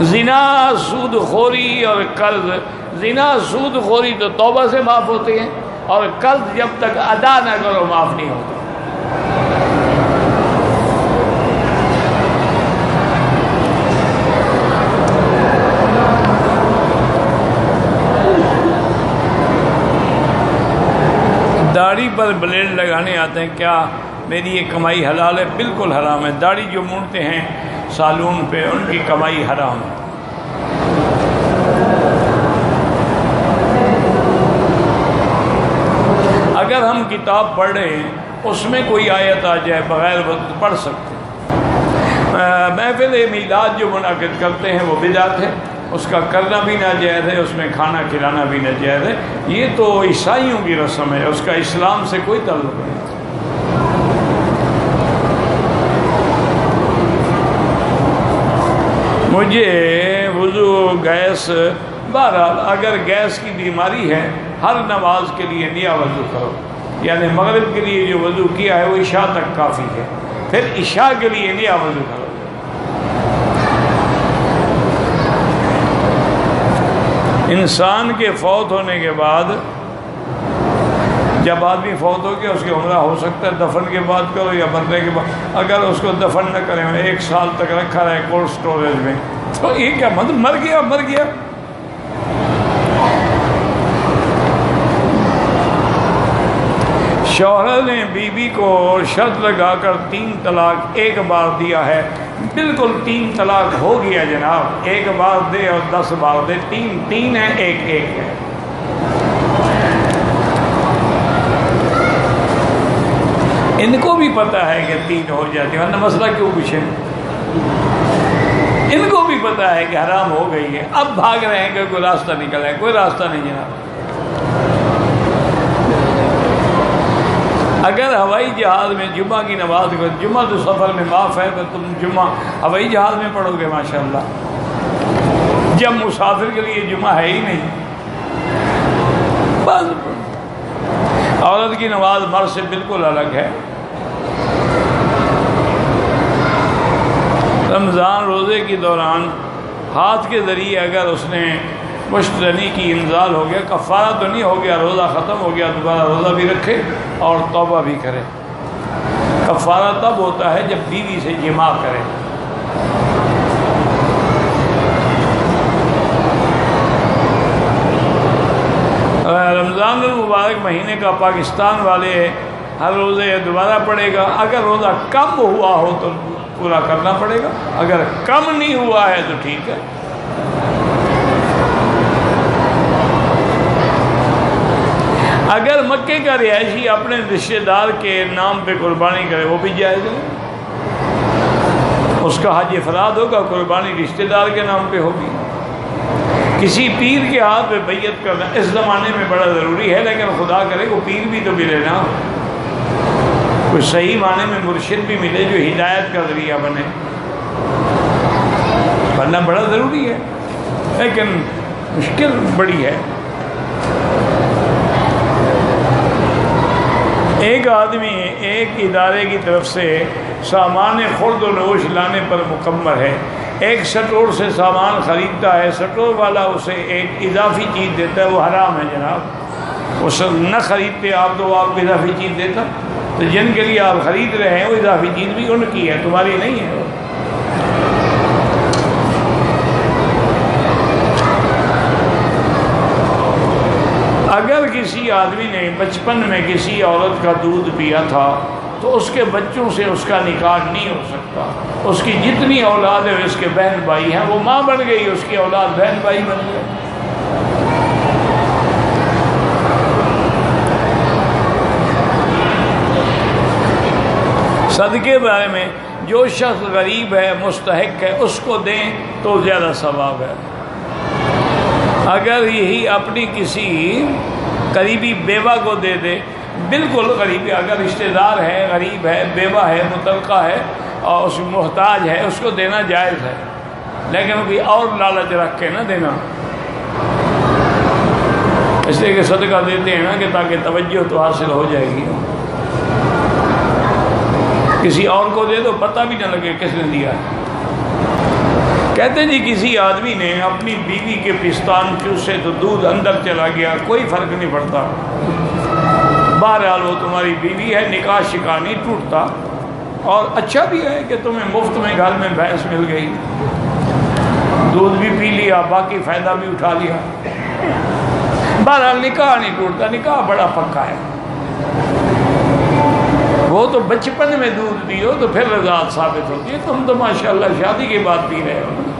زنا، سود خوری اور قرض، زنا سود خوری تو توبہ سے معاف ہوتے ہیں، اور قرض جب تک ادا نہ کرو معاف نہیں ہوتا۔ داڑھی پر بلیڈ لگانے آتے ہیں، کیا میری یہ کمائی حلال ہے؟ بالکل حرام ہے۔ داڑھی جو مونڈتے ہیں سالون پہ ان کی کمائی حرام ہے۔ اگر ہم کتاب پڑھ رہے ہیں اس میں کوئی آیت آ جائے بغیر وضو پڑھ سکتے ہیں۔ محفل میلاد جو منعقد کرتے ہیں وہ بدعت ہے، اس کا کرنا بھی ناجائز ہے، اس میں کھانا کھلانا بھی ناجائز ہے۔ یہ تو عیسائیوں کی رسم ہے، اس کا اسلام سے کوئی تعلق نہیں۔ مجھے وضو گیس، بہرحال اگر گیس کی بیماری ہے ہر نماز کے لیے نیا وضو کرو، یعنی مغرب کے لیے جو وضو کیا ہے وہ عشاء تک کافی ہے، پھر عشاء کے لیے نیا وضو کرو۔ انسان کے فوت ہونے کے بعد، جب آدمی فوت ہو گیا اس کے عمرہ ہو سکتا ہے دفن کے بعد کرو یا مرنے کے بعد۔ اگر اس کو دفن نہ کریں 1 سال تک رکھا رہے کولڈ سٹوریج میں تو یہ کیا مطلب؟ مر گیا۔ شوہر نے بیوی کو شرط لگا کر 3 طلاق ایک بار دیا ہے، بالکل 3 طلاق ہو گیا جناب، 1 بار دے اور 10 بار دے، 3 ہے 1 ہے۔ ان کو بھی پتہ ہے کہ 3 ہو جاتی ہے، ورنہ مسئلہ کیوں پوچھیں؟ ان کو بھی پتہ ہے کہ حرام ہو گئی ہے، اب بھاگ رہے ہیں کہ کوئی راستہ نکل ہے، کوئی راستہ نہیں جناب۔ اگر ہوائی جہاز میں جمعہ کی نماز کو، جمعہ تو سفر میں معاف ہے تو تم جمعہ ہوائی جہاز میں پڑھو گے ماشاءاللہ، جب مسافر کے لیے جمعہ ہے ہی نہیں۔ بس عورت کی نماز مرد سے بالکل الگ ہے۔ رمضان روزے کے دوران ہاتھ کے ذریعے اگر اس نے مشترنی کی انزال ہو گیا، کفارہ تو نہیں ہو گیا، روزہ ختم ہو گیا، دوبارہ روزہ بھی رکھے اور توبہ بھی کرے۔ کفارہ تب ہوتا ہے جب بیوی سے جماع کرے۔ رمضان المبارک مہینے کا پاکستان والے ہر روزے دوبارہ پڑے گا، اگر روزہ کم ہوا ہو تو پورا کرنا پڑے گا، اگر کم نہیں ہوا ہے تو ٹھیک ہے۔ اگر مکے کا رہائشی اپنے رشتہ دار کے نام پہ قربانی کرے وہ بھی جائز ہے، اس کا حج افراد ہوگا، قربانی رشتہ دار کے نام پہ ہوگی۔ کسی پیر کے ہاتھ پہ بیعت کرنا اس زمانے میں بڑا ضروری ہے، لیکن خدا کرے وہ پیر بھی تو ملے نا، کوئی صحیح معنی میں مرشد بھی ملے جو ہدایت کا ذریعہ بنے، بننا بڑا ضروری ہے، لیکن مشکل بڑی ہے۔ ایک آدمی ایک ادارے کی طرف سے سامان خرد و نوش لانے پر مکمل ہے، ایک سٹور سے سامان خریدتا ہے، سٹور والا اسے ایک اضافی چیز دیتا ہے، وہ حرام ہے جناب، وہ نہ خریدتے آپ تو وہ آپ کو اضافی چیز دیتا، تو جن کے لیے آپ خرید رہے ہیں وہ اضافی چیز بھی ان کی ہے، تمہاری نہیں ہے۔ اگر کسی آدمی نے بچپن میں کسی عورت کا دودھ پیا تھا تو اس کے بچوں سے اس کا نکاح نہیں ہو سکتا، اس کی جتنی اولاد ہے اس کے بہن بھائی ہیں، وہ ماں بن گئی، اس کی اولاد بہن بھائی بن گئے۔ صدقے بارے میں جو شخص غریب ہے، مستحق ہے، اس کو دیں تو زیادہ ثواب ہے۔ اگر یہی اپنی کسی قریبی بیوہ کو دے دے، بالکل غریب، اگر رشتہ دار ہے، غریب ہے، بیوہ ہے، مطلقہ ہے اور اس محتاج ہے، اس کو دینا جائز ہے، لیکن کوئی اور لالچ رکھ کے نہ دینا، اس لیے کہ صدقہ دیتے ہیں نا کہ تاکہ توجہ تو حاصل ہو جائے گی، کسی اور کو دے دو پتہ بھی نہ لگے کس نے دیا ہے۔ کہتے جی کسی آدمی نے اپنی بیوی کے پستان چوسے تو دودھ اندر چلا گیا، کوئی فرق نہیں پڑتا، بہرحال وہ تمہاری بیوی ہے، نکاح شکاح نہیں ٹوٹتا، اور اچھا بھی ہے کہ تمہیں مفت میں گھر میں بھینس مل گئی، دودھ بھی پی لیا، باقی فائدہ بھی اٹھا لیا، بہرحال نکاح نہیں ٹوٹتا، نکاح بڑا پکا ہے۔ وہ تو بچپن میں دودھ پیو تو پھر رضاعت ثابت ہوتی ہے، تم تو ماشاءاللہ شادی کے بعد پی رہے ہو۔